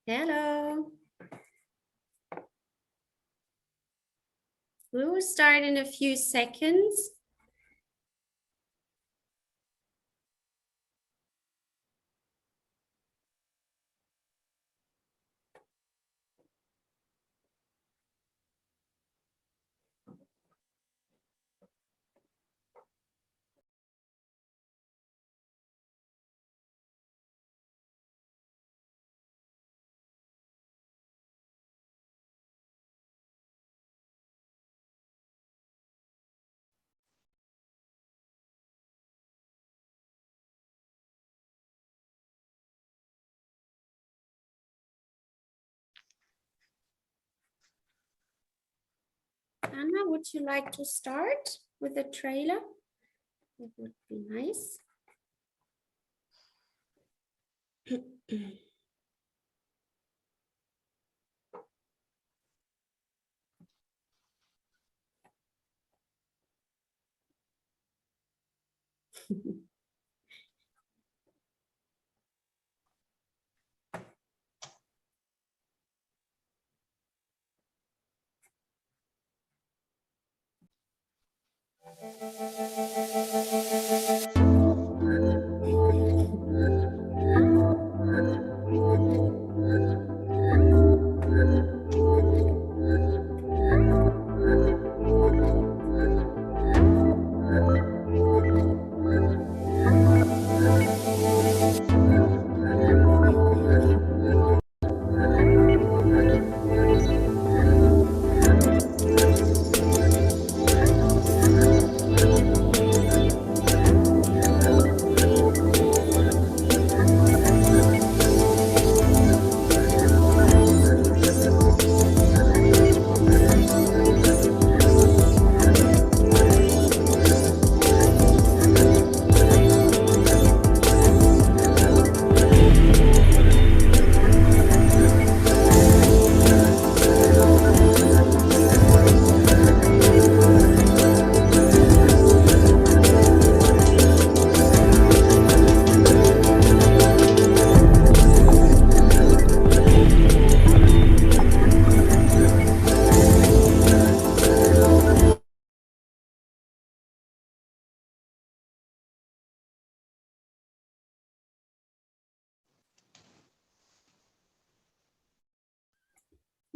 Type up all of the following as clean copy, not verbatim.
Hello. We will start in a few seconds. Anna, would you like to start with the trailer? That would be nice.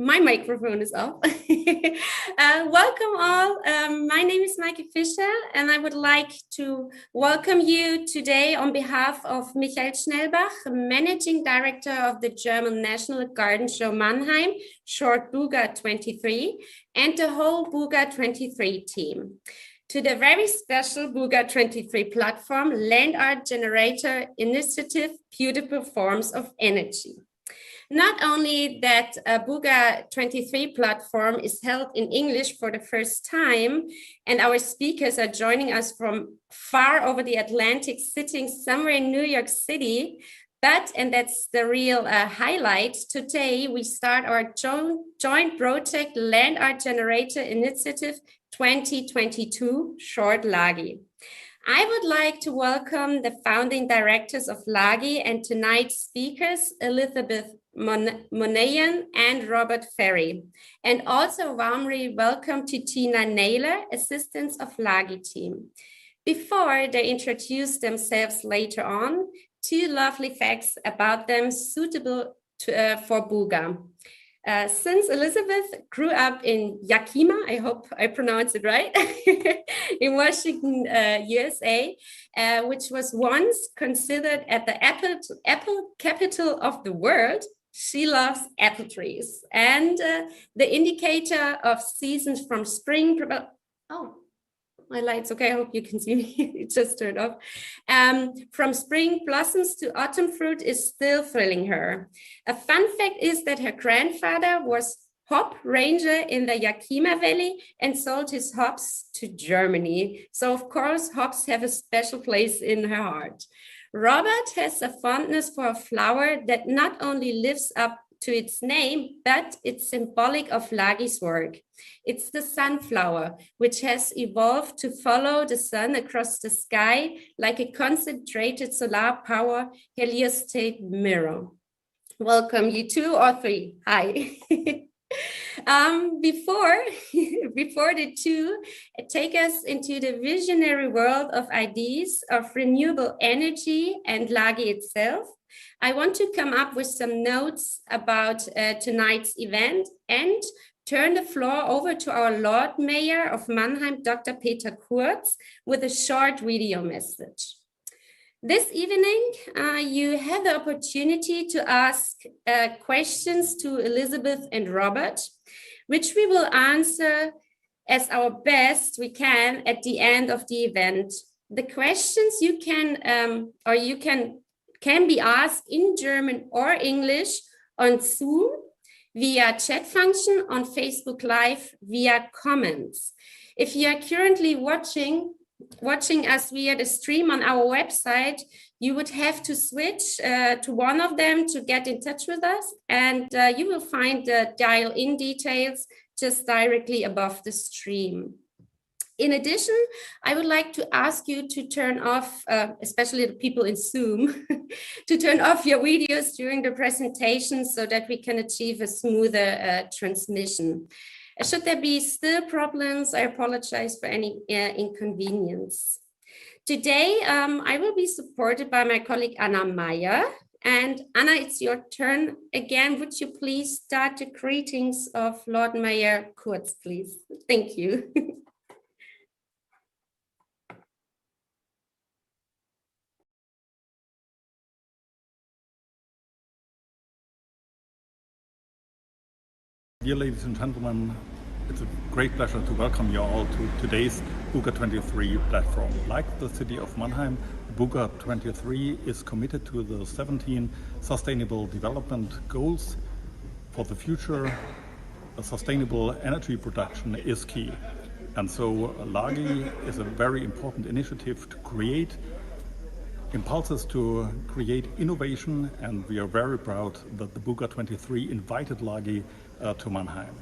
My microphone is off. Welcome all. My name is Maike Fischer, and I would like to welcome you today on behalf of Michael Schnellbach, Managing Director of the German National Garden Show Mannheim, short BUGA 23, and the whole BUGA 23 team, to the very special BUGA 23 platform, Land Art Generator Initiative, Beautiful Forms of Energy. Not only that BUGA 23 platform is held in English for the first time, and our speakers are joining us from far over the Atlantic, sitting somewhere in New York City, but, and that's the real highlight, today we start our joint project Land Art Generator Initiative 2022, short LAGI. I would like to welcome the founding directors of LAGI and tonight's speakers, Elizabeth Monayan and Robert Ferry. And also warmly welcome to Tina Naylor, assistants of LAGI team. Before they introduce themselves later on, two lovely facts about them suitable for BUGA. Since Elizabeth grew up in Yakima, I hope I pronounced it right, in Washington, USA, which was once considered at the apple capital of the world, she loves apple trees. And the indicator of seasons from spring, oh, my light's okay, I hope you can see me, it just turned off. From spring blossoms to autumn fruit is still thrilling her. A fun fact is that her grandfather was hop ranger in the Yakima Valley and sold his hops to Germany. So of course, hops have a special place in her heart. Robert has a fondness for a flower that not only lives up to its name, but it's symbolic of LAGI's work. It's the sunflower, which has evolved to follow the sun across the sky like a concentrated solar power heliostat mirror. Welcome, you 2 or 3. Hi. Before the 2 take us into the visionary world of ideas of renewable energy and Lage itself, I want to come up with some notes about tonight's event and turn the floor over to our Lord Mayor of Mannheim, Dr. Peter Kurz, with a short video message. This evening, you have the opportunity to ask questions to Elizabeth and Robert, which we will answer as our best we can at the end of the event. The questions you can be asked in German or English on Zoom, via chat function, on Facebook Live, via comments. If you are currently watching us via the stream on our website, you would have to switch to one of them to get in touch with us, and you will find the dial-in details just directly above the stream. In addition, I would like to ask you to turn off, especially the people in Zoom, to turn off your videos during the presentation so that we can achieve a smoother transmission. Should there be still problems, I apologize for any inconvenience. Today, I will be supported by my colleague Anna Meyer. And Anna, it's your turn again. Would you please start the greetings of Lord Mayor Kurz, please? Thank you. Dear ladies and gentlemen, it's a great pleasure to welcome you all to today's BUGA 23 platform. Like the city of Mannheim, BUGA 23 is committed to the 17 Sustainable Development Goals. For the future, sustainable energy production is key. And so Lage is a very important initiative to create impulses to create innovation, and we are very proud that the BUGA 23 invited Lage to Mannheim.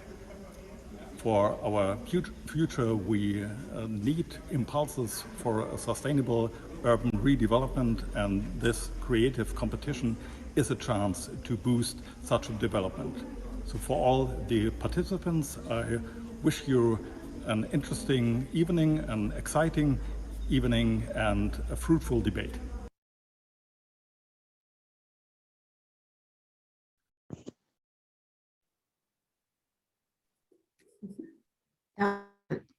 For our future, we need impulses for a sustainable urban redevelopment, and this creative competition is a chance to boost such a development. So for all the participants, I wish you an interesting evening, an exciting evening, and a fruitful debate.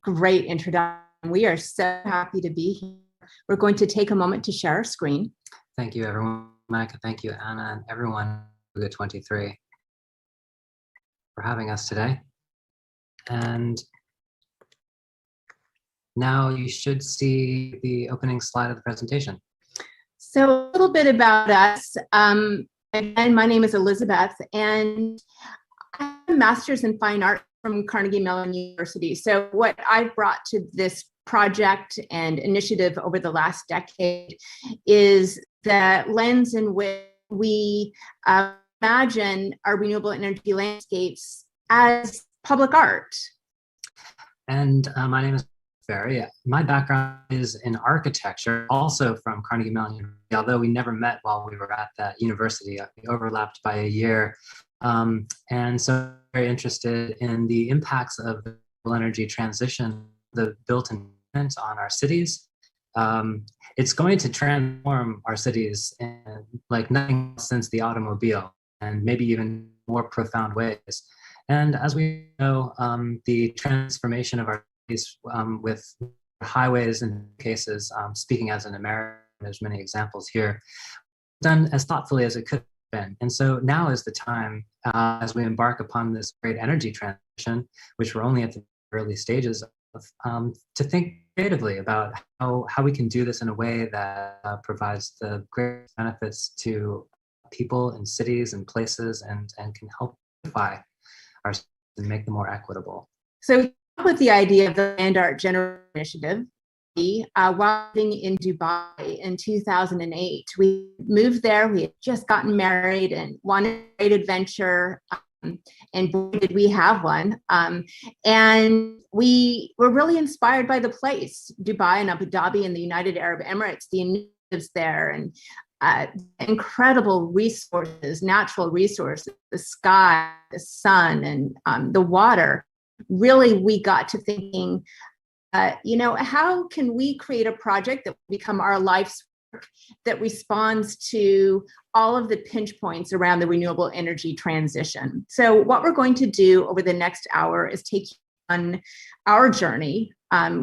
Great introduction. We are so happy to be here. We're going to take a moment to share our screen. Thank you, everyone. Mike, thank you, Anna, and everyone, BUGA 23, for having us today. And now you should see the opening slide of the presentation. So a little bit about us. Again, my name is Elizabeth, and I have a master's in fine art from Carnegie Mellon University. So what I've brought to this project and initiative over the last decade is the lens in which we imagine our renewable energy landscapes as public art. And my name is Barry. My background is in architecture, also from Carnegie Mellon University, although we never met while we were at that university. We overlapped by a year. And so I'm very interested in the impacts of the energy transition, the built environment on our cities. It's going to transform our cities in like nothing else since the automobile, and maybe even more profound ways. And as we know, the transformation of our cities with highways in cases, speaking as an American, there's many examples here, done as thoughtfully as it could have been. And so now is the time, as we embark upon this great energy transition, which we're only at the early stages of, to think creatively about how we can do this in a way that provides the greatest benefits to people in cities and places, and can help unify our cities and make them more equitable. So with the idea of the Land Art General Initiative, while living in Dubai in 2008, we moved there. We had just gotten married and wanted a great adventure, and boy, did we have one. And we were really inspired by the place, Dubai and Abu Dhabi and the United Arab Emirates, the initiatives there, and incredible resources, natural resources, the sky, the sun, and the water, really we got to thinking, how can we create a project that will become our life's work that responds to all of the pinch points around the renewable energy transition? So what we're going to do over the next hour is take you on our journey,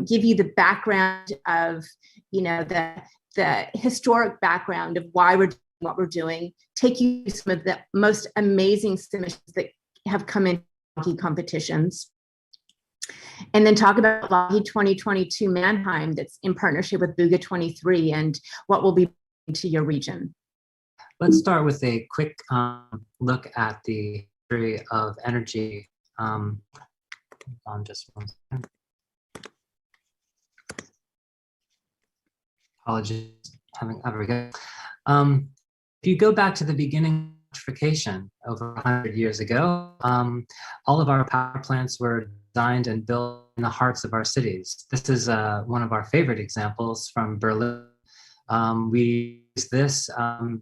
give you the background of, the historic background of why we're doing what we're doing, take you through some of the most amazing submissions that have come in competitions, and then talk about LAHI 2022 Mannheim that's in partnership with BUGA 23 and what will be to your region. Let's start with a quick look at the history of energy. On just one second. Apologies, there we go. If you go back to the beginning of electrification over 100 years ago, all of our power plants were designed and built in the hearts of our cities. This is one of our favorite examples from Berlin. We use this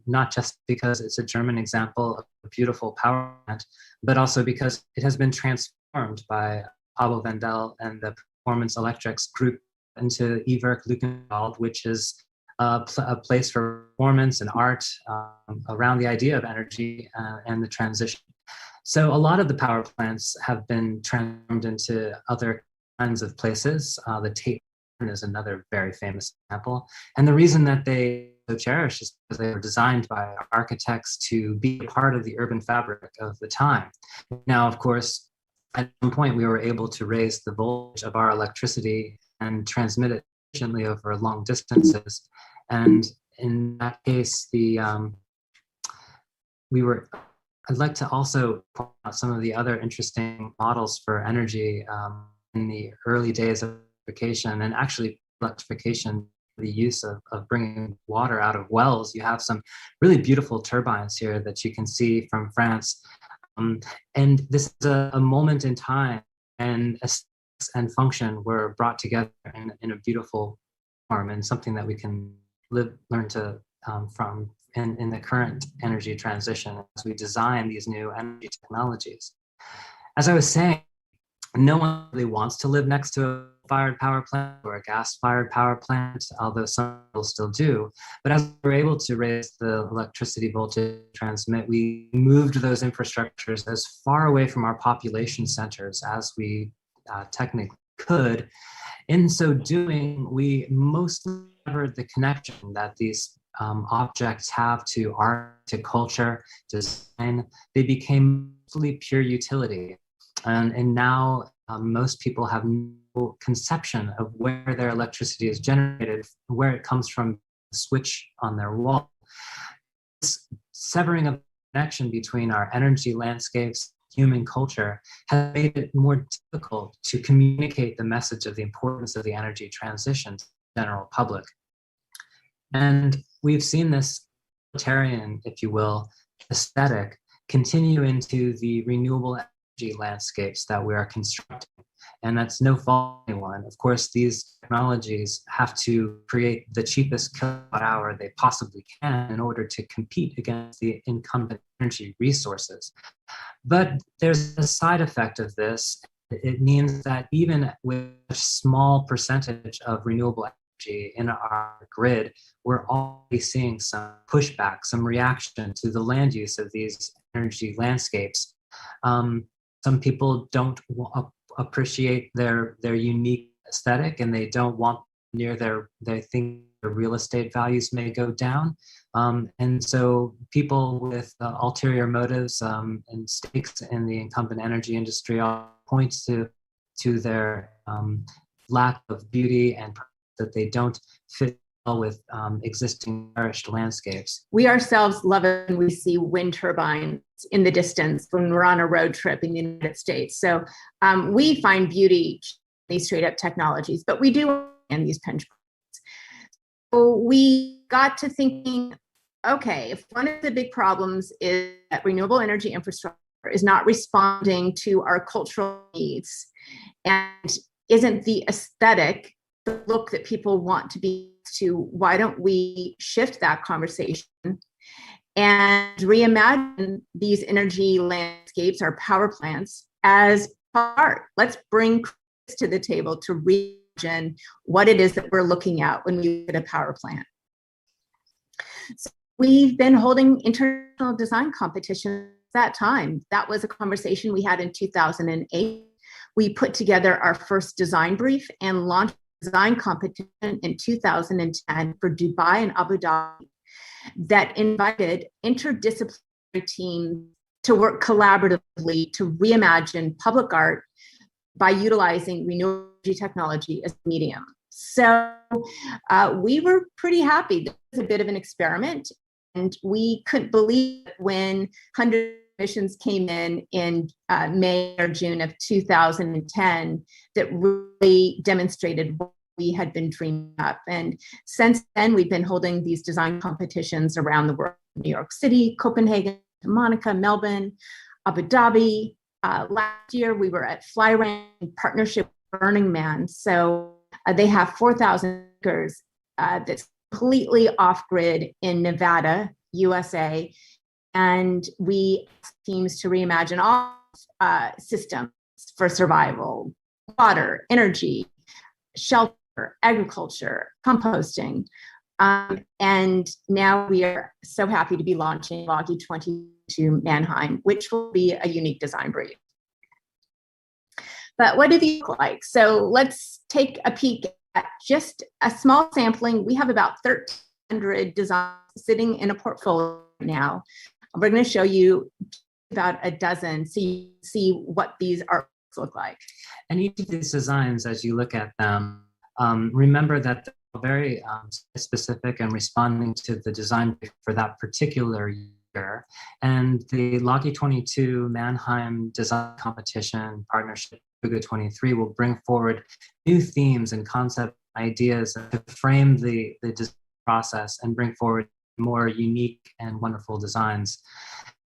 not just because it's a German example of a beautiful power plant, but also because it has been transformed by Pavel Wendel and the Performance Electrics group into Ewerk Luckenwald, which is a place for performance and art around the idea of energy and the transition. So a lot of the power plants have been transformed into other kinds of places. The Tate is another very famous example. And the reason that they so cherish is because they were designed by architects to be a part of the urban fabric of the time. Now, of course, at some point we were able to raise the voltage of our electricity and transmit it efficiently over long distances. And in that case, I'd like to also point out some of the other interesting models for energy in the early days of electrification, and actually electrification, the use of bringing water out of wells. You have some really beautiful turbines here that you can see from France. And this is a moment in time, and aesthetics and function were brought together in a beautiful form, and something that we can learn to from in the current energy transition as we design these new energy technologies. As I was saying, no one really wants to live next to a fired power plant or a gas-fired power plant, although some people still do. But as we were able to raise the electricity voltage transmit, we moved those infrastructures as far away from our population centers as we technically could. In so doing, we mostly covered the connection that these objects have to art, to culture, design. They became mostly pure utility. And now most people have no conception of where their electricity is generated, where it comes from, the switch on their wall. This severing of the connection between our energy landscapes, human culture, has made it more difficult to communicate the message of the importance of the energy transition to the general public. And we've seen this utilitarian, if you will, aesthetic continue into the renewable energy landscapes that we are constructing. And that's no fault of anyone. Of course, these technologies have to create the cheapest kilowatt hour they possibly can in order to compete against the incumbent energy resources. But there's a side effect of this. It means that even with a small percentage of renewable energy in our grid, we're already seeing some pushback, some reaction to the land use of these energy landscapes. Some people don't appreciate their unique aesthetic, and they don't want near they think their real estate values may go down. And so people with ulterior motives and stakes in the incumbent energy industry point to their lack of beauty and that they don't fit well with existing nourished landscapes. We ourselves love it when we see wind turbines in the distance when we're on a road trip in the United States. So we find beauty in these straight up technologies, but we do in these pinch points. So we got to thinking, okay, if one of the big problems is that renewable energy infrastructure is not responding to our cultural needs and isn't the aesthetic, the look that people want to be to why don't we shift that conversation and reimagine these energy landscapes, our power plants, as art. Let's bring Chris to the table to reimagine what it is that we're looking at when we look at a power plant. So we've been holding international design competitions at that time. That was a conversation we had in 2008. We put together our first design brief and launched a design competition in 2010 for Dubai and Abu Dhabi that invited interdisciplinary teams to work collaboratively to reimagine public art by utilizing renewable energy technology as a medium. So we were pretty happy. This was a bit of an experiment, and we couldn't believe it when 100 missions came in May or June of 2010 that really demonstrated what we had been dreaming up. And since then, we've been holding these design competitions around the world: New York City, Copenhagen, Monaco, Melbourne, Abu Dhabi. Last year, we were at FlyRan in partnership with Burning Man. So they have 4,000 acres that's completely off-grid in Nevada, USA. And we ask teams to reimagine all systems for survival: water, energy, shelter, agriculture, composting. And now we are so happy to be launching LOGI 22 Mannheim, which will be a unique design brief. But what do these look like? So let's take a peek at just a small sampling. We have about 1,300 designs sitting in a portfolio right now. We're going to show you about a dozen so you see what these artworks look like. And each of these designs, as you look at them, remember that they're very specific and responding to the design for that particular year. And the LOGI 22 Mannheim Design Competition partnership BUGA 23 will bring forward new themes and concept ideas to frame the design process and bring forward more unique and wonderful designs.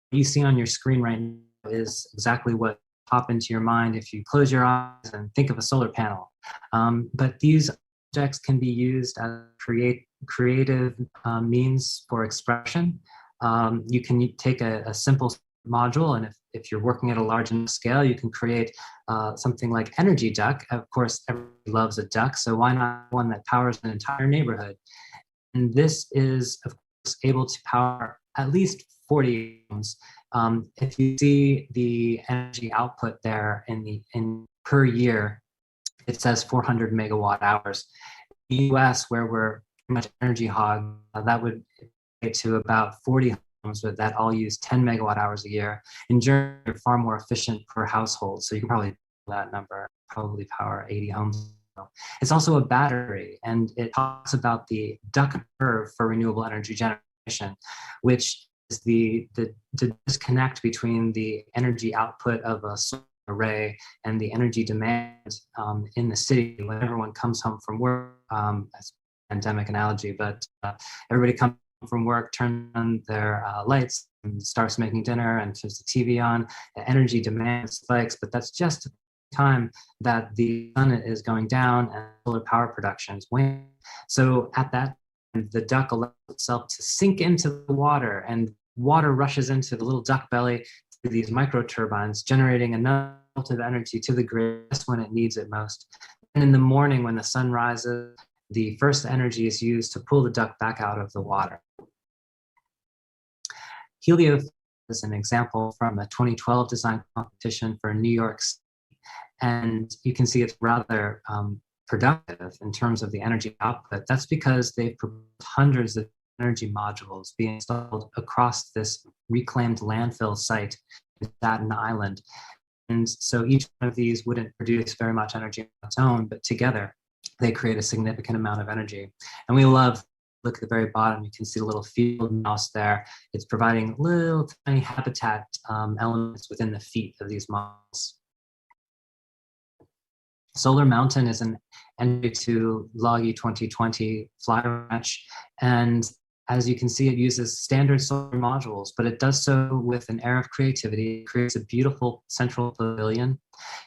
What you see on your screen right now is exactly what pop into your mind if you close your eyes and think of a solar panel. But these objects can be used as creative means for expression. You can take a simple module, and if you're working at a large enough scale, you can create something like energy duck. Of course, everybody loves a duck, so why not one that powers an entire neighborhood? And this is, of course, able to power at least 40 homes. If you see the energy output there in per year, it says 400 megawatt hours. In the US, where we're pretty much energy hog, that would get to about 40 homes that all use 10 megawatt hours a year. In Germany, they're far more efficient per household, so you can probably that number, probably power 80 homes. It's also a battery, and it talks about the duck curve for renewable energy generation, which is the disconnect between the energy output of a solar array and the energy demand in the city when everyone comes home from work. That's a pandemic analogy, but everybody comes home from work, turns on their lights, and starts making dinner, and turns the TV on. The energy demand spikes, but that's just the time that the sun is going down and solar power production is waning. So at that time, the duck allows itself to sink into the water, and water rushes into the little duck belly through these micro turbines, generating enough of energy to the grid just when it needs it most. And in the morning, when the sun rises, the first energy is used to pull the duck back out of the water. Helio is an example from a 2012 design competition for New York City. And you can see it's rather productive in terms of the energy output. That's because they've proposed hundreds of energy modules being installed across this reclaimed landfill site in Staten Island. And so each one of these wouldn't produce very much energy on its own, but together they create a significant amount of energy. And we love, look at the very bottom, you can see the little field mouse there. It's providing little tiny habitat elements within the feet of these models. Solar Mountain is an entry to LOGI 2020 Fly Ranch, and as you can see, it uses standard solar modules, but it does so with an air of creativity. It creates a beautiful central pavilion.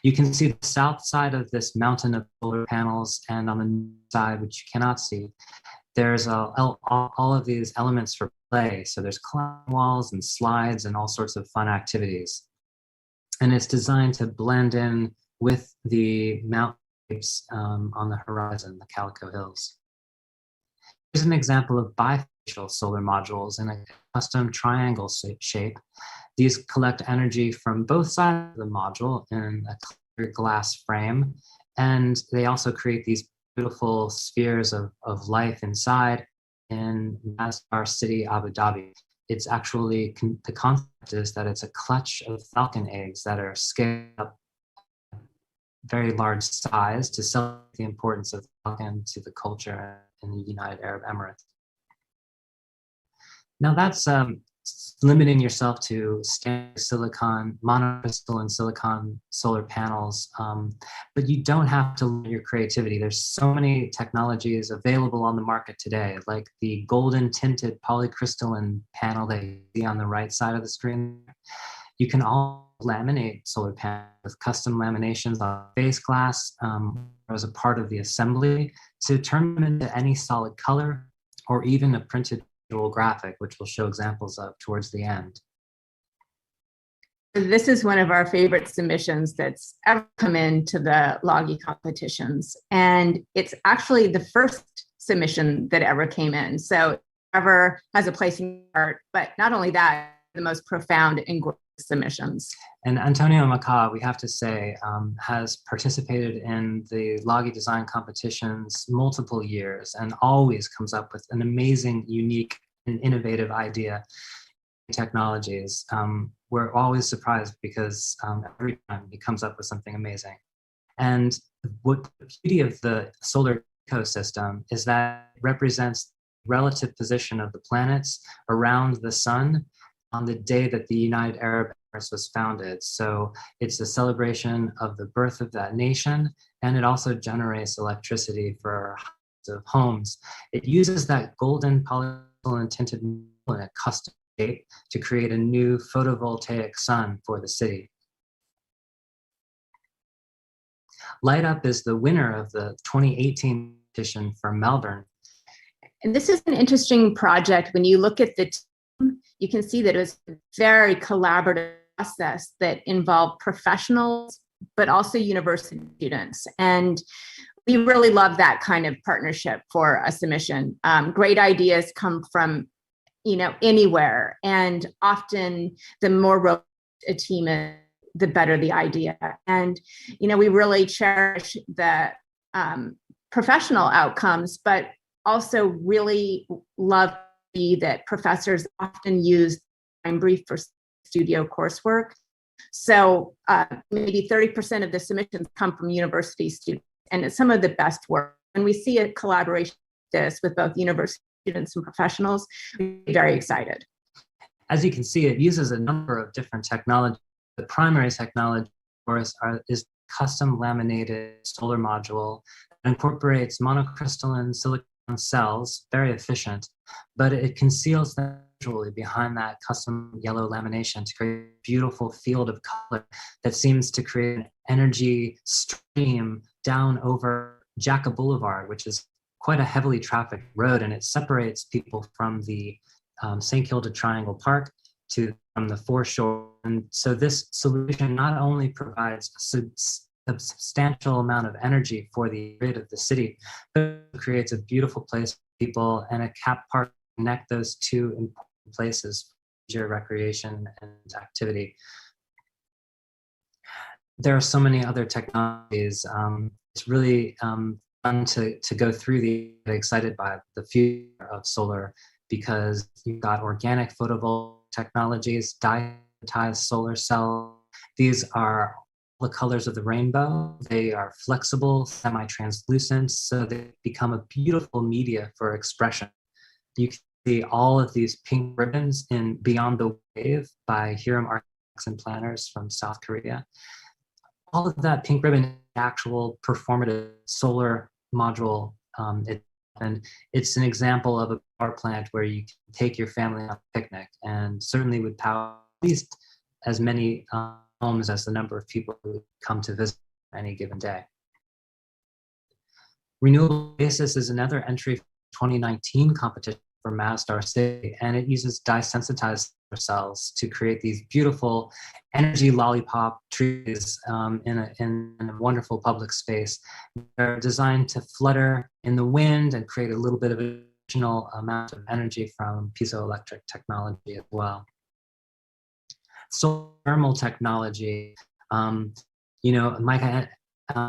You can see the south side of this mountain of solar panels, and on the north side, which you cannot see, There's all of these elements for play. So there's climbing walls and slides and all sorts of fun activities. And it's designed to blend in with the mountains on the horizon, the Calico Hills. Here's an example of bifacial solar modules in a custom triangle shape. These collect energy from both sides of the module in a clear glass frame, and they also create these beautiful spheres of life inside in Masdar City, Abu Dhabi. It's actually, the concept is that it's a clutch of falcon eggs that are scaled up very large size to celebrate the importance of falcon to the culture in the United Arab Emirates. Now that's limiting yourself to standard silicon, monocrystalline silicon solar panels, but you don't have to limit your creativity. There's so many technologies available on the market today, like the golden tinted polycrystalline panel that you see on the right side of the screen. You can all laminate solar panels with custom laminations on face glass as a part of the assembly to turn them into any solid color or even a printed graphic, which we'll show examples of towards the end. This is one of our favorite submissions that's ever come into the LOGI competitions. And it's actually the first submission that ever came in. So it ever has a place in art, but not only that, the most profound and gorgeous submissions. And Antonio Maca, we have to say, has participated in the LOGI design competitions multiple years and always comes up with an amazing, unique, and innovative idea technologies. We're always surprised because every time he comes up with something amazing. And what the beauty of the solar ecosystem is that it represents the relative position of the planets around the sun on the day that the United Arab Emirates was founded. So it's a celebration of the birth of that nation, and it also generates electricity for hundreds of homes. It uses that golden polycrystalline tinted in a custom shape to create a new photovoltaic sun for the city. Light Up is the winner of the 2018 competition from Melbourne. And this is an interesting project. When you look at the team, you can see that it was a very collaborative process that involved professionals, but also university students. And we really love that kind of partnership for a submission. Great ideas come from, anywhere. And often the more robust a team is, the better the idea. And, we really cherish the professional outcomes, but also really love that professors often use time brief for studio coursework. So maybe 30% of the submissions come from university students, and it's some of the best work. And we see a collaboration like this with both university students and professionals. We're very excited. As you can see, it uses a number of different technologies. The primary technology for us is custom laminated solar module that incorporates monocrystalline silicon cells, very efficient, but it conceals them visually behind that custom yellow lamination to create a beautiful field of color that seems to create an energy stream down over Jacka Boulevard, which is quite a heavily trafficked road, and it separates people from the St. Kilda Triangle Park from the foreshore. And so this solution not only provides a substantial amount of energy for the grid of the city, but it creates a beautiful place for people and a cap park to connect those two important places for leisure, recreation, and activity. There are so many other technologies. It's really fun to go through these. I'm excited by the future of solar because you've got organic photovoltaic technologies, diode solar cell. These are the colors of the rainbow. They are flexible, semi-translucent, so they become a beautiful media for expression. You can see all of these pink ribbons in Beyond the Wave by Hiram Architects and Planners from South Korea. All of that pink ribbon is actual performative solar module. And it's an example of a power plant where you can take your family on a picnic and certainly would power at least as many homes as the number of people who come to visit any given day. Renewable basis is another entry 2019 competition for Masdar City, and it uses dye-sensitized cells to create these beautiful energy lollipop trees in a wonderful public space. They're designed to flutter in the wind and create a little bit of additional amount of energy from piezoelectric technology as well. Solar thermal technology, Mike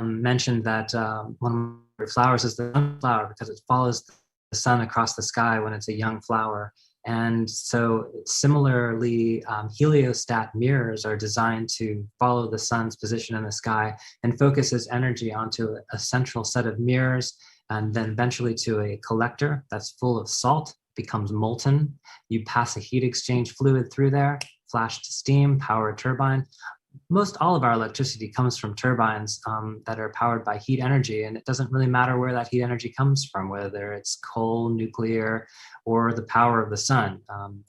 mentioned that one of my flowers is the sunflower because it follows the sun across the sky when it's a young flower. And so similarly, heliostat mirrors are designed to follow the sun's position in the sky and focuses energy onto a central set of mirrors, and then eventually to a collector that's full of salt, becomes molten. You pass a heat exchange fluid through there, flash to steam, power a turbine. Most all of our electricity comes from turbines that are powered by heat energy, and it doesn't really matter where that heat energy comes from, whether it's coal, nuclear, or the power of the sun.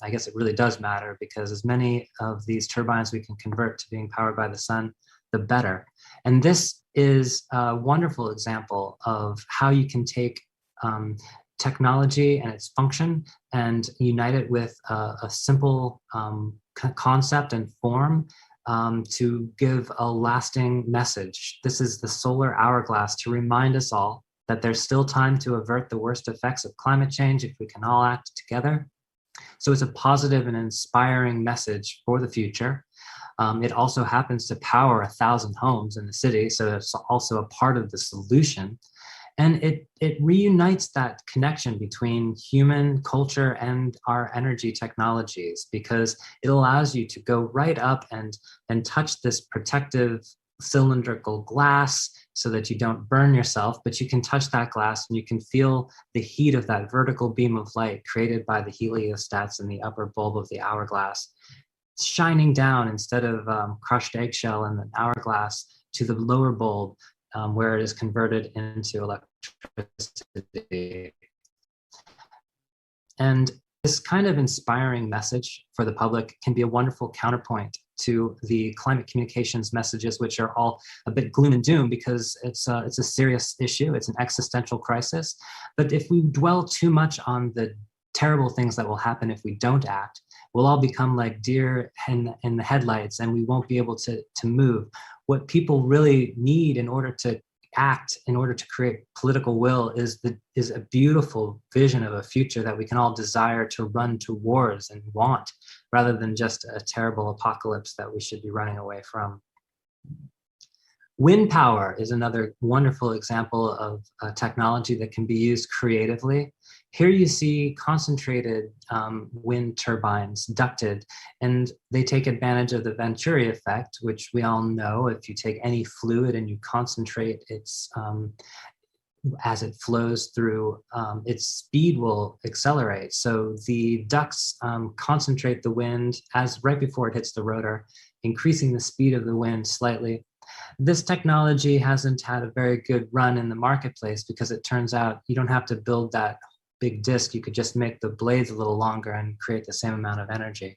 I guess it really does matter, because as many of these turbines we can convert to being powered by the sun, the better. And this is a wonderful example of how you can take technology and its function and unite it with a simple concept and form to give a lasting message. This is the solar hourglass to remind us all that there's still time to avert the worst effects of climate change if we can all act together. So it's a positive and inspiring message for the future. It also happens to power 1,000 homes in the city, so it's also a part of the solution. And it reunites that connection between human culture and our energy technologies, because it allows you to go right up and touch this protective cylindrical glass so that you don't burn yourself, but you can touch that glass and you can feel the heat of that vertical beam of light created by the heliostats in the upper bulb of the hourglass, shining down instead of crushed eggshell in the hourglass to the lower bulb, where it is converted into electricity. And this kind of inspiring message for the public can be a wonderful counterpoint to the climate communications messages, which are all a bit gloom and doom, because it's a serious issue. It's an existential crisis. But if we dwell too much on the terrible things that will happen if we don't act, we'll all become like deer in the headlights, and we won't be able to move. What people really need in order to act, in order to create political will, is a beautiful vision of a future that we can all desire to run towards and want, rather than just a terrible apocalypse that we should be running away from. Wind power is another wonderful example of technology that can be used creatively. Here you see concentrated wind turbines ducted, and they take advantage of the Venturi effect, which we all know. If you take any fluid and you concentrate its as it flows through, its speed will accelerate. So the ducts concentrate the wind right before it hits the rotor, increasing the speed of the wind slightly. This technology hasn't had a very good run in the marketplace, because it turns out you don't have to build that big disc. You could just make the blades a little longer and create the same amount of energy.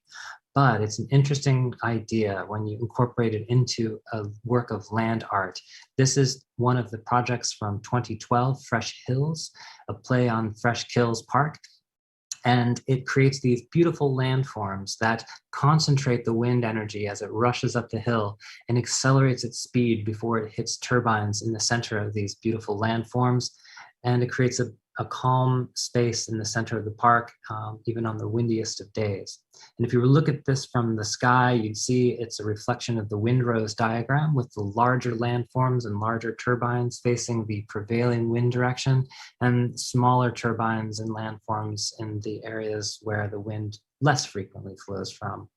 But it's an interesting idea when you incorporate it into a work of land art. This is one of the projects from 2012, Fresh Hills, a play on Fresh Kills Park. And it creates these beautiful landforms that concentrate the wind energy as it rushes up the hill and accelerates its speed before it hits turbines in the center of these beautiful landforms. And it creates a calm space in the center of the park, even on the windiest of days. And if you were to look at this from the sky, you'd see it's a reflection of the windrose diagram, with the larger landforms and larger turbines facing the prevailing wind direction, and smaller turbines and landforms in the areas where the wind less frequently flows from.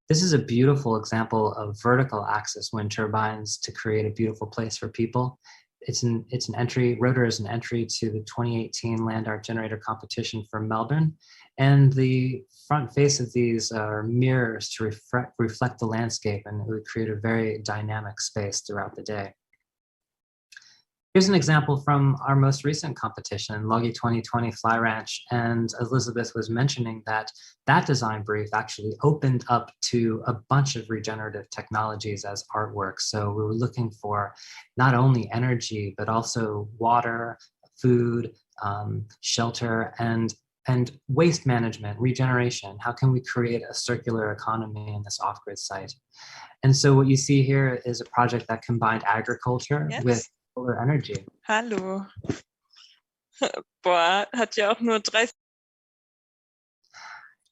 This is a beautiful example of vertical axis wind turbines to create a beautiful place for people. It's an entry, Rotor is an entry to the 2018 Land Art Generator Competition for Melbourne. And the front face of these are mirrors to reflect the landscape, and it would create a very dynamic space throughout the day. Here's an example from our most recent competition, Logie 2020 Fly Ranch, and Elizabeth was mentioning that design brief actually opened up to a bunch of regenerative technologies as artwork. So we were looking for not only energy, but also water, food, shelter, and waste management, regeneration. How can we create a circular economy in this off-grid site? And so what you see here is a project that combined agriculture with solar energy. Hallo. Boah, hat ja auch nur 30.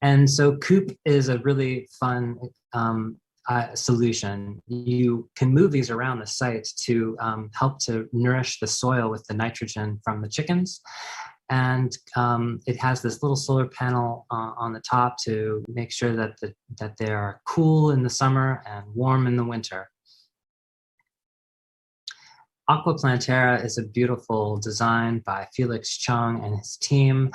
And so Coop is a really fun solution. You can move these around the site to help to nourish the soil with the nitrogen from the chickens. And it has this little solar panel on the top to make sure that they are cool in the summer and warm in the winter. Aqua Plantera is a beautiful design by Felix Chung and his team.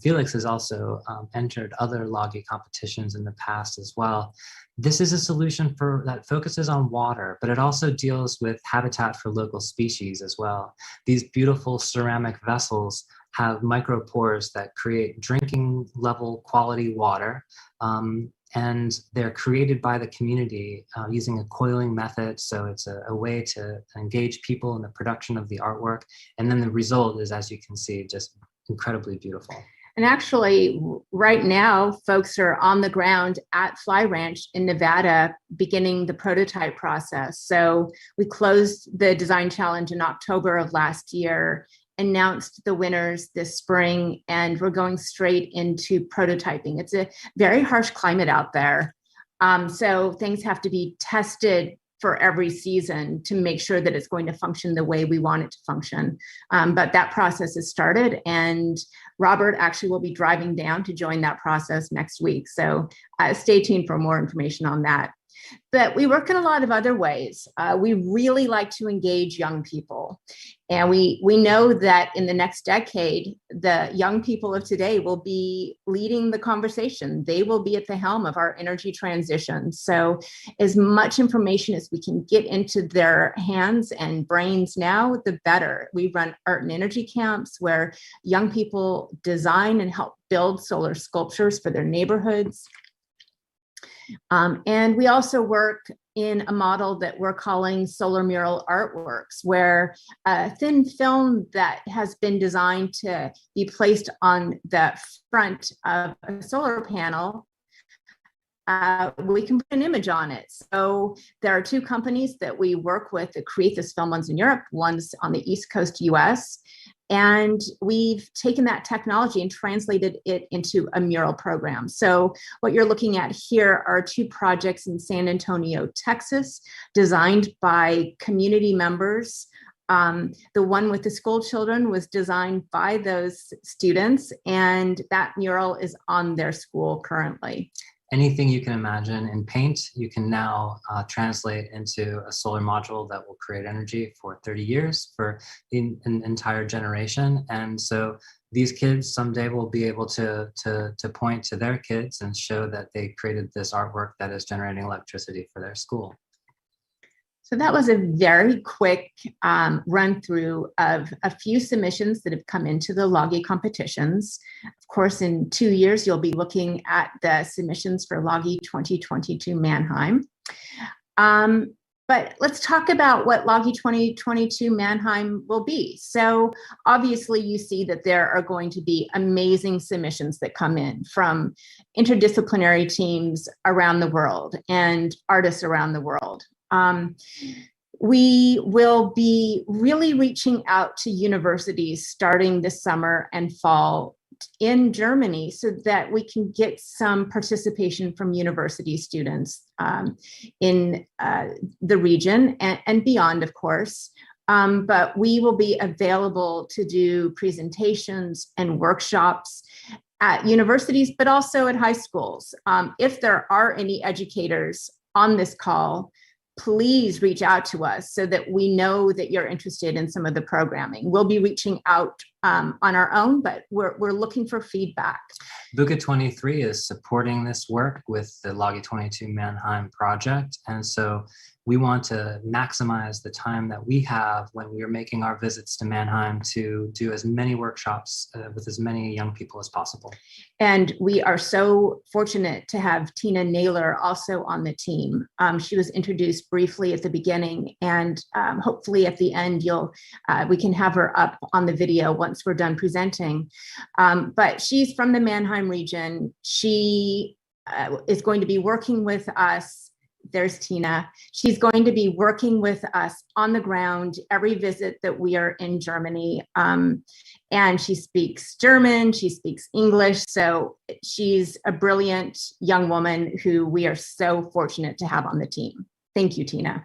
Felix has also entered other LOGI competitions in the past as well. This is a solution that focuses on water, but it also deals with habitat for local species as well. These beautiful ceramic vessels have micropores that create drinking level quality water. And they're created by the community using a coiling method. So it's a way to engage people in the production of the artwork. And then the result is, as you can see, just incredibly beautiful. And actually, right now, folks are on the ground at Fly Ranch in Nevada, beginning the prototype process. So we closed the design challenge in October of last year, announced the winners this spring, and we're going straight into prototyping. It's a very harsh climate out there. So things have to be tested for every season to make sure that it's going to function the way we want it to function. But that process has started, and Robert actually will be driving down to join that process next week. So stay tuned for more information on that. But we work in a lot of other ways. We really like to engage young people. And we know that in the next decade, the young people of today will be leading the conversation. They will be at the helm of our energy transition. So as much information as we can get into their hands and brains now, the better. We run art and energy camps where young people design and help build solar sculptures for their neighborhoods. And we also work in a model that we're calling solar mural artworks, where a thin film that has been designed to be placed on the front of a solar panel, we can put an image on it. So there are two companies that we work with that create this film. One's in Europe, one's on the East Coast US. And we've taken that technology and translated it into a mural program. So what you're looking at here are two projects in San Antonio, Texas, designed by community members. The one with the school children was designed by those students, and that mural is on their school currently. Anything you can imagine in paint, you can now translate into a solar module that will create energy for 30 years for an entire generation. And so these kids someday will be able to point to their kids and show that they created this artwork that is generating electricity for their school. So that was a very quick run through of a few submissions that have come into the LOGI competitions. Of course, in 2 years, you'll be looking at the submissions for LOGI 2022 Mannheim. But let's talk about what LOGI 2022 Mannheim will be. So obviously you see that there are going to be amazing submissions that come in from interdisciplinary teams around the world and artists around the world. We will be really reaching out to universities starting this summer and fall in Germany so that we can get some participation from university students in the region and beyond, of course. But we will be available to do presentations and workshops at universities, but also at high schools. If there are any educators on this call, please reach out to us so that we know that you're interested in some of the programming. We'll be reaching out on our own, but we're looking for feedback. BUGA 23 is supporting this work with the LOGI 22 Mannheim project. And so we want to maximize the time that we have when we are making our visits to Mannheim to do as many workshops with as many young people as possible. And we are so fortunate to have Tina Naylor also on the team. She was introduced briefly at the beginning, and hopefully at the end we can have her up on the video once we're done presenting. But she's from the Mannheim region. She is going to be working with us. There's Tina. She's going to be working with us on the ground every visit that we are in Germany. And she speaks German, she speaks English. So she's a brilliant young woman who we are so fortunate to have on the team. Thank you, Tina.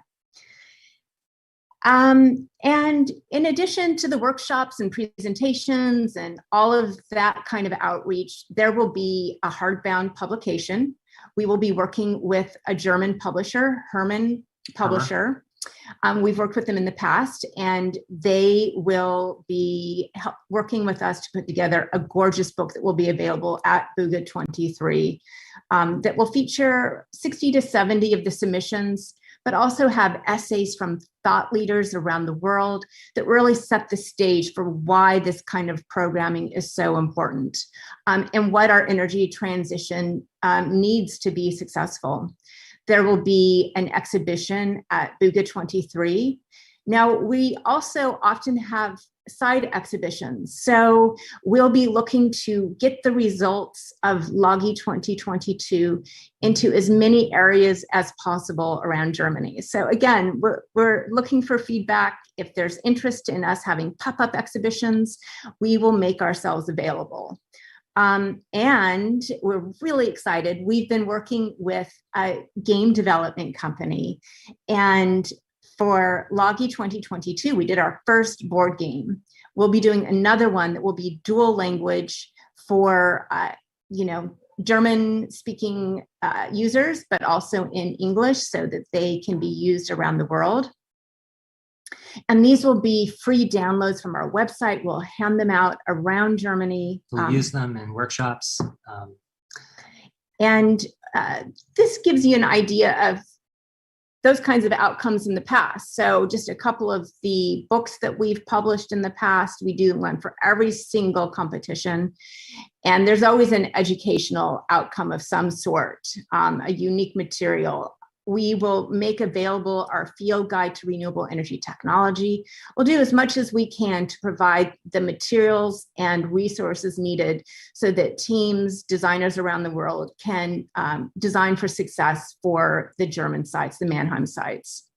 And in addition to the workshops and presentations and all of that kind of outreach, there will be a hardbound publication. We will be working with a German publisher, Hermann Publisher. We've worked with them in the past, and they will be working with us to put together a gorgeous book that will be available at BUGA 23 that will feature 60 to 70 of the submissions, but also have essays from thought leaders around the world that really set the stage for why this kind of programming is so important and what our energy transition needs to be successful. There will be an exhibition at BUGA 23. Now, we also often have side exhibitions. So we'll be looking to get the results of LOGI 2022 into as many areas as possible around Germany. So again, we're looking for feedback. If there's interest in us having pop-up exhibitions, we will make ourselves available. And we're really excited. We've been working with a game development company, and for LOGI 2022, we did our first board game. We'll be doing another one that will be dual language for, German-speaking users, but also in English so that they can be used around the world. And these will be free downloads from our website. We'll hand them out around Germany. We'll use them in workshops. And this gives you an idea of those kinds of outcomes in the past. So just a couple of the books that we've published in the past, we do one for every single competition. And there's always an educational outcome of some sort, a unique material. We will make available our field guide to renewable energy technology. We'll do as much as we can to provide the materials and resources needed so that teams, designers around the world can design for success for the German sites, the Mannheim sites.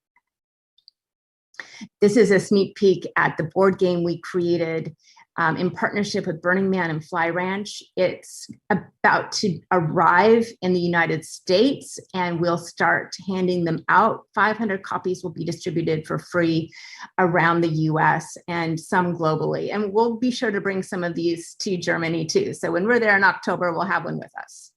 This is a sneak peek at the board game we created in partnership with Burning Man and Fly Ranch. It's about to arrive in the United States, and we'll start handing them out. 500 copies will be distributed for free around the US and some globally. And we'll be sure to bring some of these to Germany too. So when we're there in October, we'll have one with us.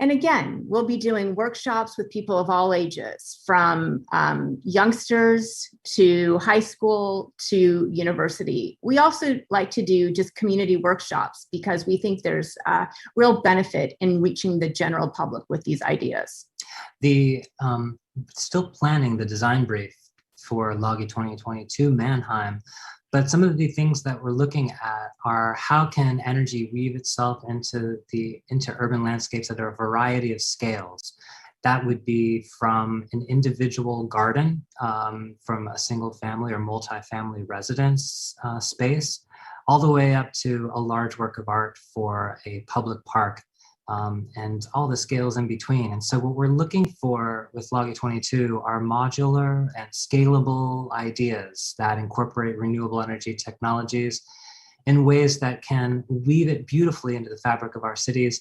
And again, we'll be doing workshops with people of all ages, from youngsters to high school to university. We also like to do just community workshops because we think there's a real benefit in reaching the general public with these ideas. Still planning the design brief for LOGI 2022 Mannheim. But some of the things that we're looking at are how can energy weave itself into urban landscapes at a variety of scales. That would be from an individual garden, from a single family or multi-family residence space, all the way up to a large work of art for a public park, and all the scales in between. And so what we're looking for with LOGI 22 are modular and scalable ideas that incorporate renewable energy technologies in ways that can weave it beautifully into the fabric of our cities.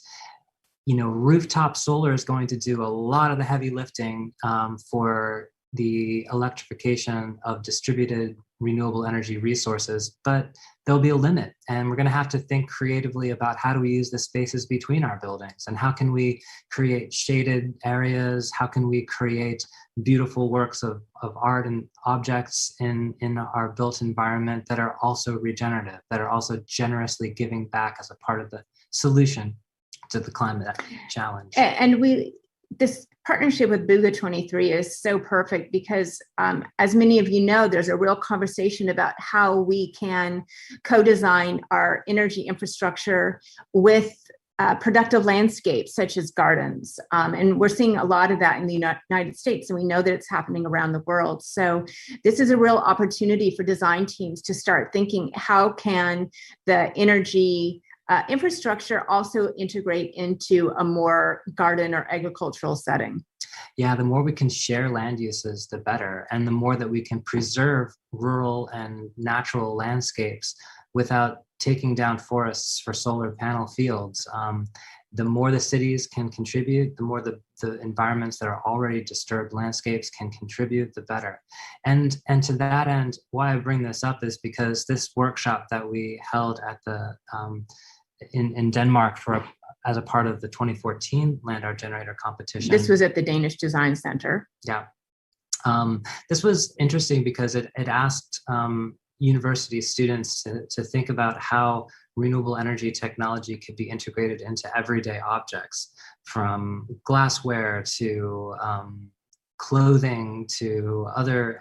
You know, rooftop solar is going to do a lot of the heavy lifting for the electrification of distributed renewable energy resources, but there'll be a limit, and we're going to have to think creatively about how do we use the spaces between our buildings, and how can we create shaded areas, how can we create beautiful works of art and objects in our built environment that are also regenerative, that are also generously giving back as a part of the solution to the climate challenge. And this partnership with BUGA 23 is so perfect because, as many of you know, there's a real conversation about how we can co-design our energy infrastructure with productive landscapes such as gardens. And we're seeing a lot of that in the United States, and we know that it's happening around the world. So this is a real opportunity for design teams to start thinking, how can the energy infrastructure also integrate into a more garden or agricultural setting? Yeah, the more we can share land uses, the better. And the more that we can preserve rural and natural landscapes without taking down forests for solar panel fields, the more the cities can contribute, the more the environments that are already disturbed landscapes can contribute, the better. And to that end, why I bring this up is because this workshop that we held at the in Denmark as a part of the 2014 Land Art Generator competition. This was at the Danish Design Center. Yeah. This was interesting because it asked university students to think about how renewable energy technology could be integrated into everyday objects, from glassware to clothing to other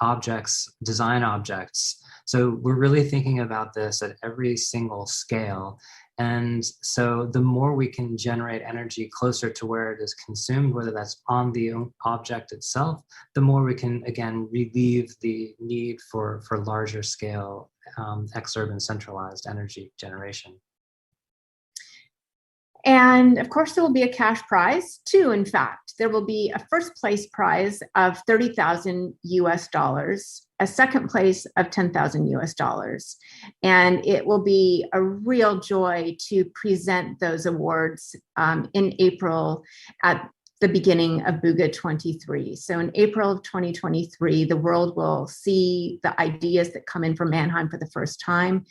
objects, design objects. So we're really thinking about this at every single scale. And so the more we can generate energy closer to where it is consumed, whether that's on the object itself, the more we can, again, relieve the need for larger scale exurban centralized energy generation. And of course, there will be a cash prize too. In fact, there will be a first place prize of $30,000 US, a second place of $10,000 US. And it will be a real joy to present those awards in April at the beginning of BUGA 23. So in April of 2023, the world will see the ideas that come in from Mannheim for the first time.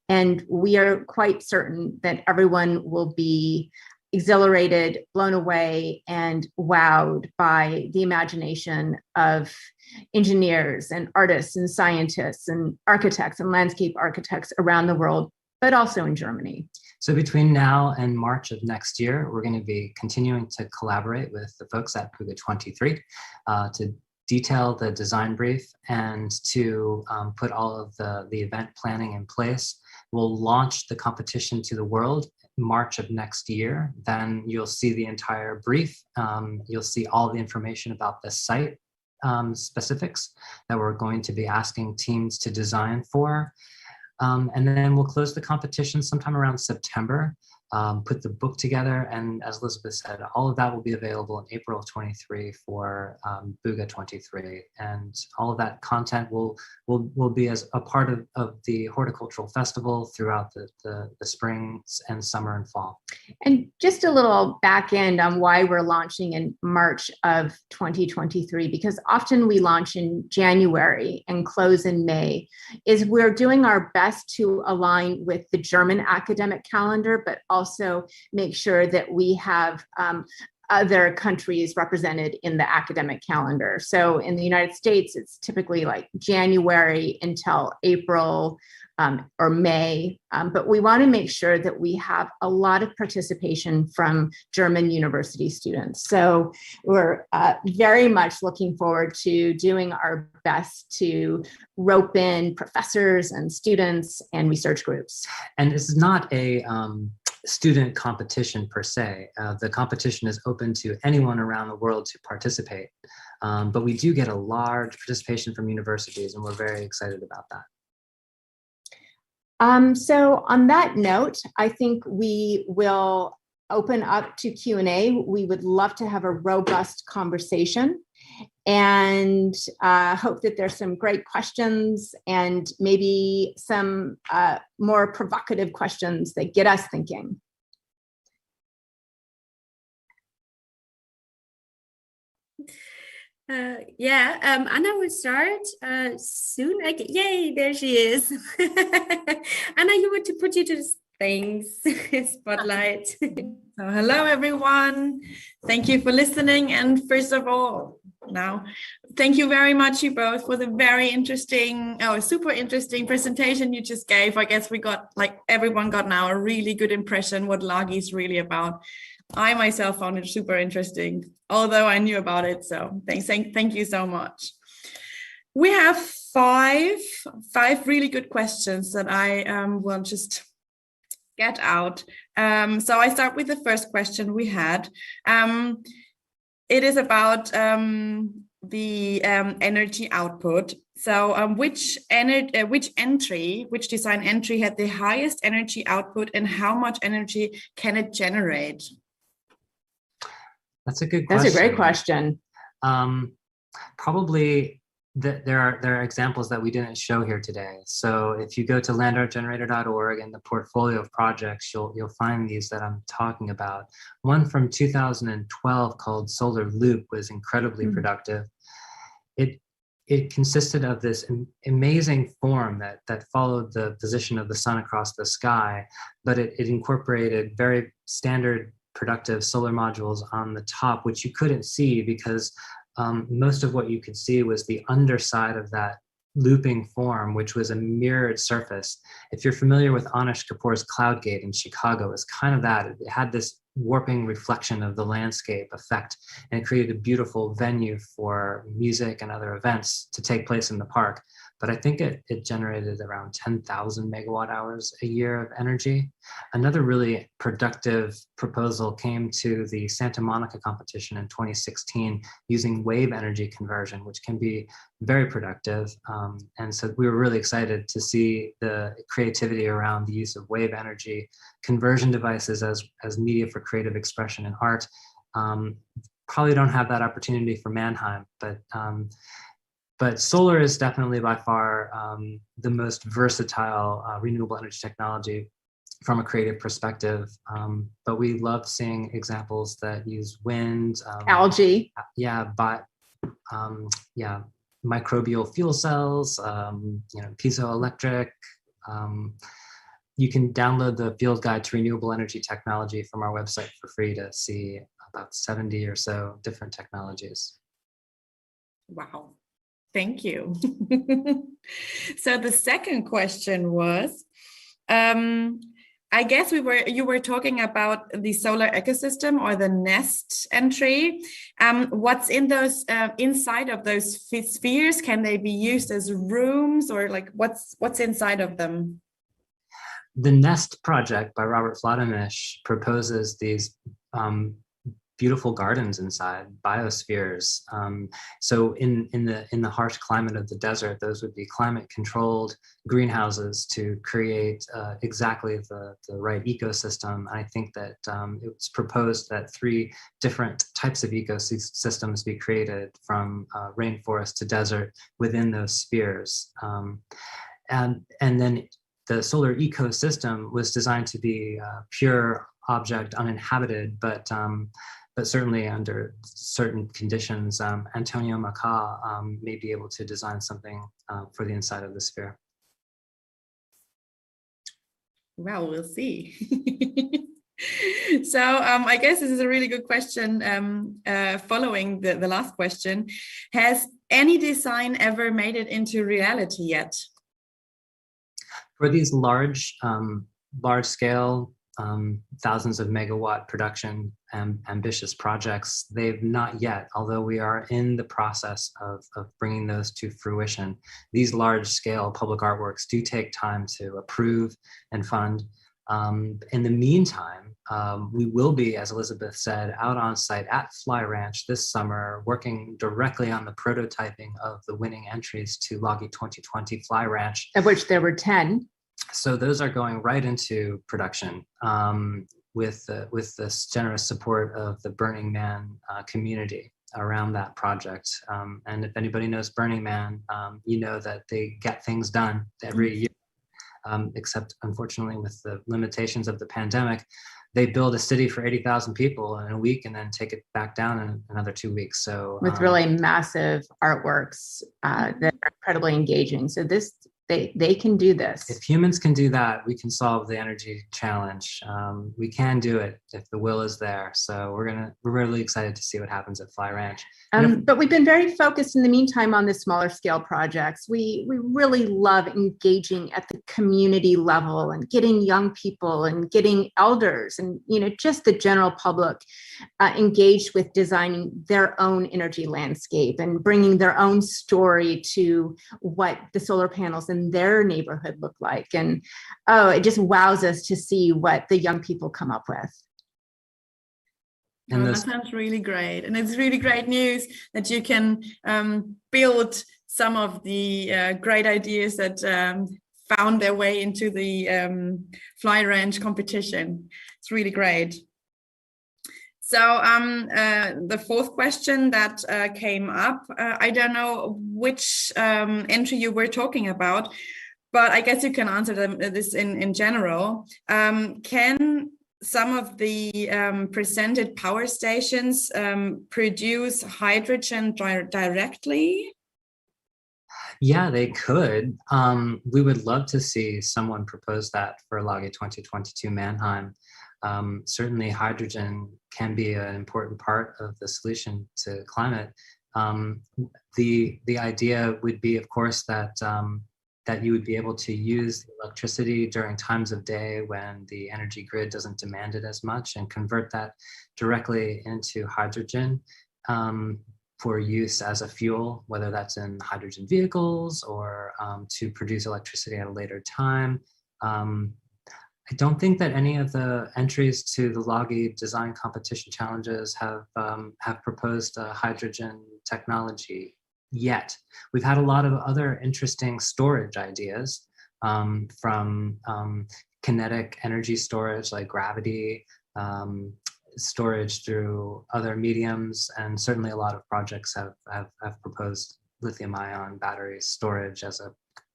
And we are quite certain that everyone will be exhilarated, blown away, and wowed by the imagination of engineers and artists and scientists and architects and landscape architects around the world, but also in Germany. So between now and March of next year, we're going to be continuing to collaborate with the folks at BUGA 23 to detail the design brief and to put all of the event planning in place. We'll launch the competition to the world March of next year. Then you'll see the entire brief. You'll see all the information about the site specifics that we're going to be asking teams to design for. And then we'll close the competition sometime around September, put the book together, and as Elizabeth said, all of that will be available in April of 23 for BUGA 23, and all of that content will be as a part of the horticultural festival throughout the spring and summer and fall. And just a little back end on why we're launching in March of 2023, because often we launch in January and close in May, is we're doing our best to align with the German academic calendar, but also make sure that we have other countries represented in the academic calendar. So in the United States, it's typically like January until April or May, but we want to make sure that we have a lot of participation from German university students. So we're very much looking forward to doing our best to rope in professors and students and research groups. And this is not a student competition per se. The competition is open to anyone around the world to participate, but we do get a large participation from universities, and we're very excited about that. So on that note, I think we will open up to Q&A. We would love to have a robust conversation, and hope that there's some great questions and maybe some more provocative questions that get us thinking. Anna will start soon. Yay, there she is. Anna, you want to put you to things, spotlight. So, hello, everyone. Thank you for listening. And first of all, now, thank you very much, you both, for the very interesting, super interesting presentation you just gave. I guess we got, everyone got now a really good impression what LAGI is really about. I myself found it super interesting, although I knew about it. So thank you so much. We have five really good questions that I will just get out. So I start with the first question we had. It is about the energy output. So which design entry had the highest energy output, and how much energy can it generate? That's a good question. That's a great question. Probably there are examples that we didn't show here today. So if you go to landartgenerator.org and the portfolio of projects, you'll find these that I'm talking about. One from 2012 called Solar Loop was incredibly productive. It consisted of this amazing form that followed the position of the sun across the sky, but it incorporated very standard productive solar modules on the top, which you couldn't see because most of what you could see was the underside of that looping form, which was a mirrored surface. If you're familiar with Anish Kapoor's Cloud Gate in Chicago, it's kind of that. It had this warping reflection of the landscape effect, and it created a beautiful venue for music and other events to take place in the park. But I think it generated around 10,000 megawatt hours a year of energy. Another really productive proposal came to the Santa Monica competition in 2016 using wave energy conversion, which can be very productive. And so we were really excited to see the creativity around the use of wave energy conversion devices as media for creative expression and art. Probably don't have that opportunity for Mannheim, but solar is definitely by far the most versatile renewable energy technology from a creative perspective. But we love seeing examples that use wind, algae, microbial fuel cells, piezoelectric. You can download the field guide to renewable energy technology from our website for free to see about 70 or so different technologies. Wow. Thank you. So the second question was, I guess you were talking about the solar ecosystem or the nest entry. What's in those inside of those spheres? Can they be used as rooms, or like what's inside of them? The Nest project by Robert Vladimish proposes these beautiful gardens inside, biospheres. So in the harsh climate of the desert, those would be climate controlled greenhouses to create exactly the right ecosystem. I think that it was proposed that 3 different types of ecosystems be created, from rainforest to desert, within those spheres. And then the solar ecosystem was designed to be pure object, uninhabited, but certainly under certain conditions, Antonio Maca may be able to design something for the inside of the sphere. Well, we'll see. So I guess this is a really good question following the last question. Has any design ever made it into reality yet? For these large scale, thousands of megawatt production ambitious projects, they've not yet, although we are in the process of bringing those to fruition. These large scale public artworks do take time to approve and fund. In the meantime, we will be, as Elizabeth said, out on site at Fly Ranch this summer, working directly on the prototyping of the winning entries to Logie 2020 Fly Ranch. Of which there were 10. So those are going right into production with this generous support of the Burning Man community around that project. And if anybody knows Burning Man, you know that they get things done every year, except unfortunately with the limitations of the pandemic. They build a city for 80,000 people in a week and then take it back down in another 2 weeks. So with really massive artworks that are incredibly engaging. So this They can do this. If humans can do that, we can solve the energy challenge. We can do it if the will is there. So we're really excited to see what happens at Fly Ranch. But we've been very focused in the meantime on the smaller scale projects. We really love engaging at the community level and getting young people and getting elders and just the general public engaged with designing their own energy landscape and bringing their own story to what the solar panels in their neighborhood look like. And it just wows us to see what the young people come up with. And that sounds really great. And it's really great news that you can build some of the great ideas that found their way into the Fly Ranch competition. It's really great. So the fourth question that came up, I don't know which entry you were talking about, but I guess you can answer this in general. Can some of the presented power stations produce hydrogen directly? Yeah, they could. We would love to see someone propose that for LAGI 2022 Mannheim. Certainly hydrogen can be an important part of the solution to climate. The idea would be, of course, that you would be able to use electricity during times of day when the energy grid doesn't demand it as much and convert that directly into hydrogen for use as a fuel, whether that's in hydrogen vehicles or to produce electricity at a later time. I don't think that any of the entries to the LAGI design competition challenges have proposed hydrogen technology yet. We've had a lot of other interesting storage ideas from kinetic energy storage like gravity, storage through other mediums, and certainly a lot of projects have proposed lithium-ion battery storage as an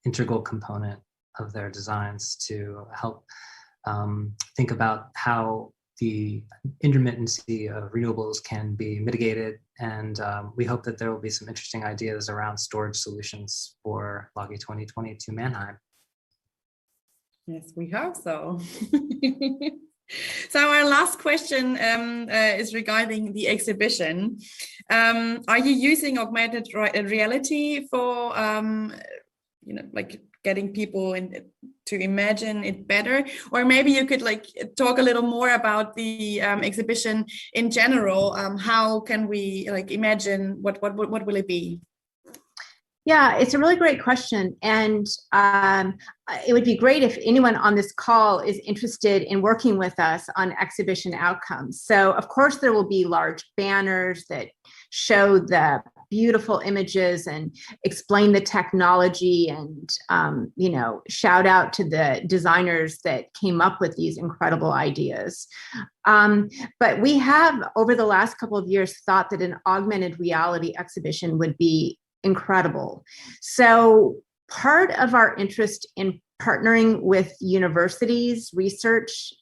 integral component of their designs to help think about how the intermittency of renewables can be mitigated. And we hope that there will be some interesting ideas around storage solutions for LAGI 2022 Mannheim. Yes, we hope so. So our last question is regarding the exhibition. Are you using augmented reality for, like getting people to imagine it better? Or maybe you could talk a little more about the exhibition in general. How can we imagine what will it be? Yeah, it's a really great question. And it would be great if anyone on this call is interested in working with us on exhibition outcomes. So of course there will be large banners that show the beautiful images and explain the technology and, shout out to the designers that came up with these incredible ideas. But we have, over the last couple of years, thought that an augmented reality exhibition would be incredible. So part of our interest in partnering with universities, research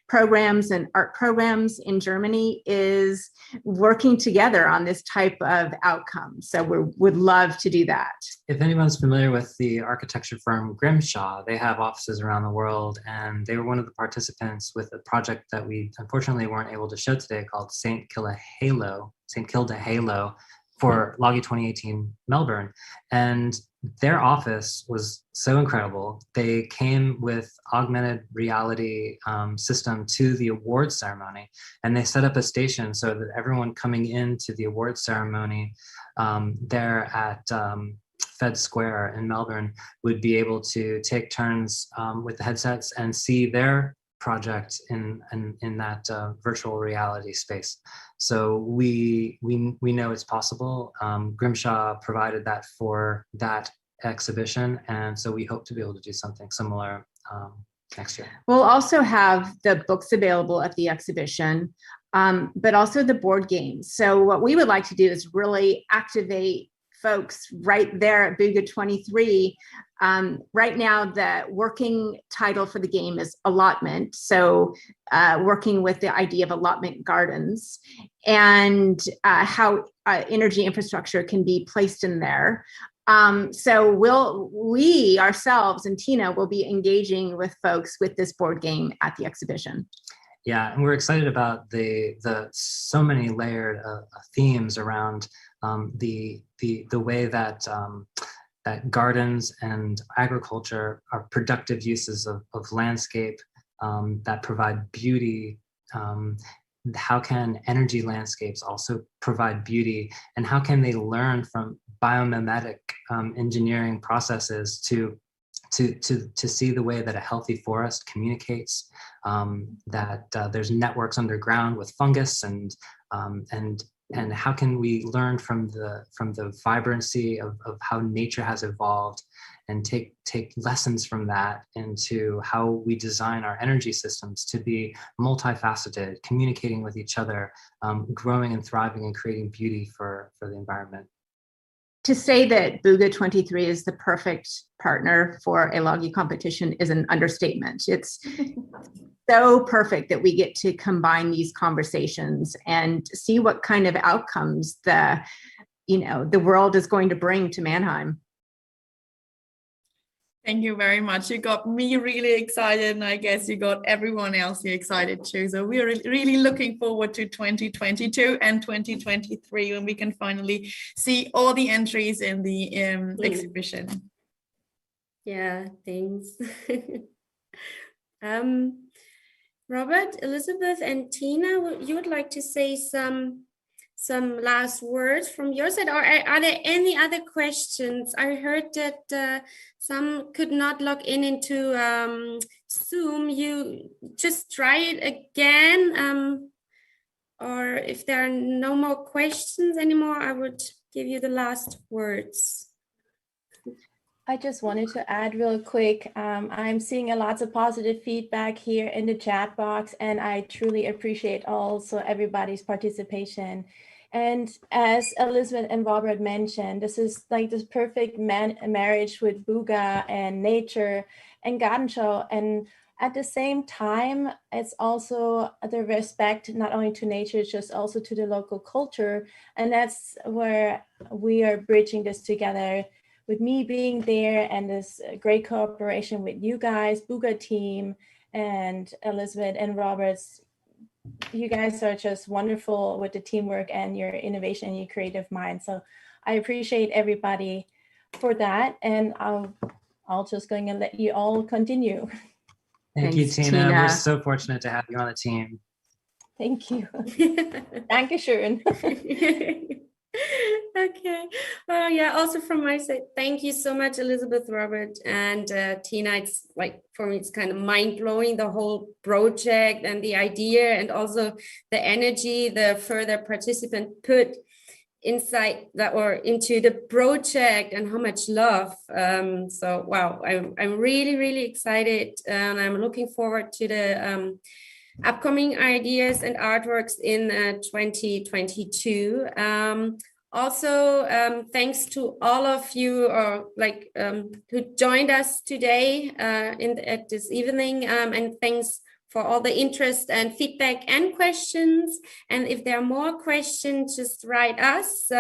programs and art programs in Germany is working together on this type of outcome. So we would love to do that. If anyone's familiar with the architecture firm Grimshaw, they have offices around the world, and they were one of the participants with a project that we unfortunately weren't able to show today called St. Kilda Halo for LAGI 2018 Melbourne. And their office was so incredible. They came with augmented reality system to the awards ceremony, and they set up a station so that everyone coming into the awards ceremony there at Fed Square in Melbourne would be able to take turns with the headsets and see their project in that virtual reality space. So we know it's possible. Grimshaw provided that for that exhibition, and so we hope to be able to do something similar next year. We'll also have the books available at the exhibition, but also the board games. So what we would like to do is really activate folks right there at BUGA 23. Right now, the working title for the game is allotment. So working with the idea of allotment gardens and how energy infrastructure can be placed in there. So we ourselves and Tina will be engaging with folks with this board game at the exhibition. Yeah, and we're excited about the so many layered themes around the way that that gardens and agriculture are productive uses of landscape that provide beauty. How can energy landscapes also provide beauty, and how can they learn from biomimetic engineering processes to see the way that a healthy forest communicates, that there's networks underground with fungus, and how can we learn from the vibrancy of how nature has evolved and take lessons from that into how we design our energy systems to be multifaceted, communicating with each other, growing and thriving and creating beauty for the environment. To say that BUGA 23 is the perfect partner for a Logi competition is an understatement. It's so perfect that we get to combine these conversations and see what kind of outcomes the world is going to bring to Mannheim. Thank you very much. You got me really excited, and I guess you got everyone else excited too. So we're really looking forward to 2022 and 2023 when we can finally see all the entries in the exhibition. Yeah, thanks. Robert, Elizabeth, and Tina, you would like to say some last words from your side, or are there any other questions? I heard that some could not log into Zoom. You just try it again, or if there are no more questions anymore, I would give you the last words. I just wanted to add real quick, I'm seeing lots of positive feedback here in the chat box, and I truly appreciate also everybody's participation. And as Elizabeth and Robert mentioned, this is like this perfect marriage with BUGA and nature and garden show. And at the same time, it's also the respect not only to nature, just also to the local culture. And that's where we are bridging this together, with me being there and this great cooperation with you guys, BUGA team, and Elizabeth and Robert's. You guys are just wonderful with the teamwork and your innovation and your creative mind. So I appreciate everybody for that. And I'll just going to let you all continue. Thanks, you, Tina. We're so fortunate to have you on the team. Thank you. Dankeschön. Okay. Well, yeah, also from my side, thank you so much, Elizabeth, Robert, and Tina. It's like, for me, it's kind of mind-blowing, the whole project and the idea, and also the energy the further participant put inside that or into the project, and how much love. So wow, I'm really excited, and I'm looking forward to the upcoming ideas and artworks in 2022. Also, thanks to all of you who joined us today at this evening, and thanks for all the interest and feedback and questions. And if there are more questions, just write us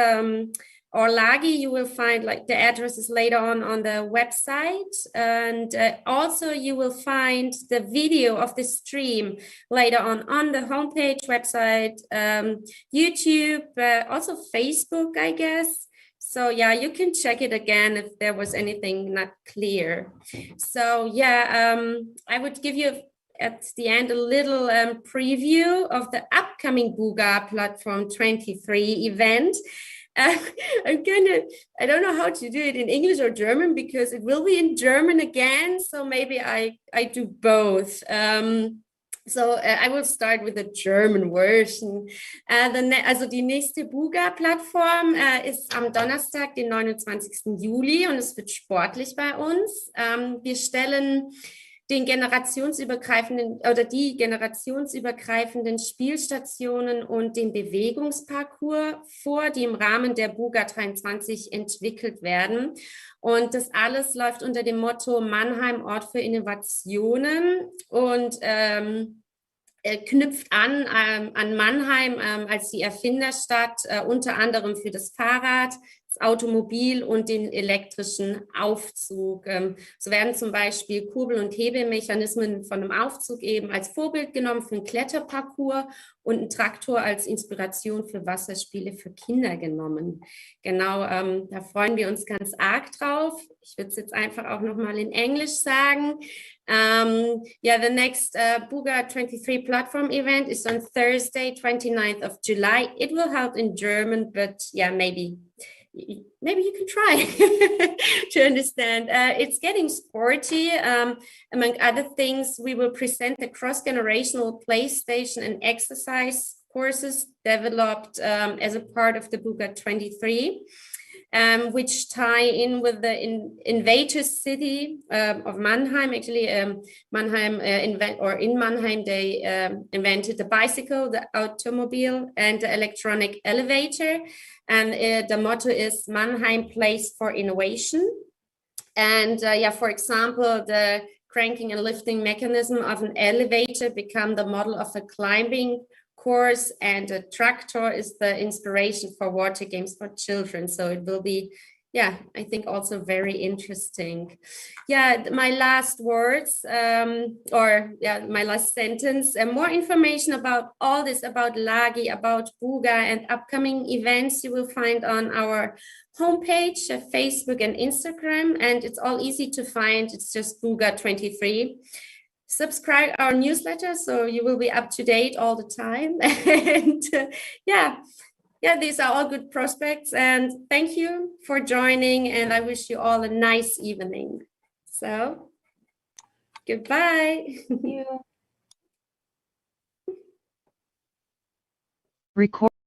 or Lagi. You will find like the addresses later on the website, and also you will find the video of the stream later on the homepage, website, YouTube, also Facebook, I guess. So yeah, you can check it again if there was anything not clear. So yeah, I would give you at the end a little preview of the upcoming BUGA Platform 23 event. I don't know how to do it in English or German, because it will be in German again. So maybe I do both. So I will start with the German version. Also die nächste BUGA-Plattform ist am Donnerstag, den 29. Juli, und es wird sportlich bei uns. Wir stellen die generationsübergreifenden Spielstationen und den Bewegungsparcours vor, die im Rahmen der BUGA 23 entwickelt werden. Und das alles läuft unter dem Motto Mannheim, Ort für Innovationen, und knüpft an Mannheim als die Erfinderstadt, unter anderem für das Fahrrad, Automobil und den elektrischen Aufzug. So werden zum Beispiel Kurbel- und Hebemechanismen von einem Aufzug eben als Vorbild genommen für einen Kletterparcours und ein Traktor als Inspiration für Wasserspiele für Kinder genommen. Genau, da freuen wir uns ganz arg drauf. Ich würde es jetzt einfach auch nochmal in Englisch sagen. Yeah, the next BUGA 23 platform event is on Thursday, 29th of July. It will help in German, but yeah, maybe you can try to understand. It's getting sporty. Among other things, we will present the cross-generational PlayStation and exercise courses developed as a part of the BUGA 23. Which tie in with the innovative city of Mannheim. Actually, in Mannheim, they invented the bicycle, the automobile, and the electronic elevator. And the motto is Mannheim Place for Innovation. And yeah, for example, the cranking and lifting mechanism of an elevator become the model of a climbing course, and a tractor is the inspiration for water games for children. So it will be, yeah, I think also very interesting. Yeah, my last words, my last sentence, more information about all this, about Lagi, about BUGA and upcoming events you will find on our homepage, Facebook and Instagram, and it's all easy to find. It's just BUGA 23. Subscribe our newsletter so you will be up to date all the time. And yeah, these are all good prospects. And thank you for joining. And I wish you all a nice evening. So goodbye. Thank you. Record.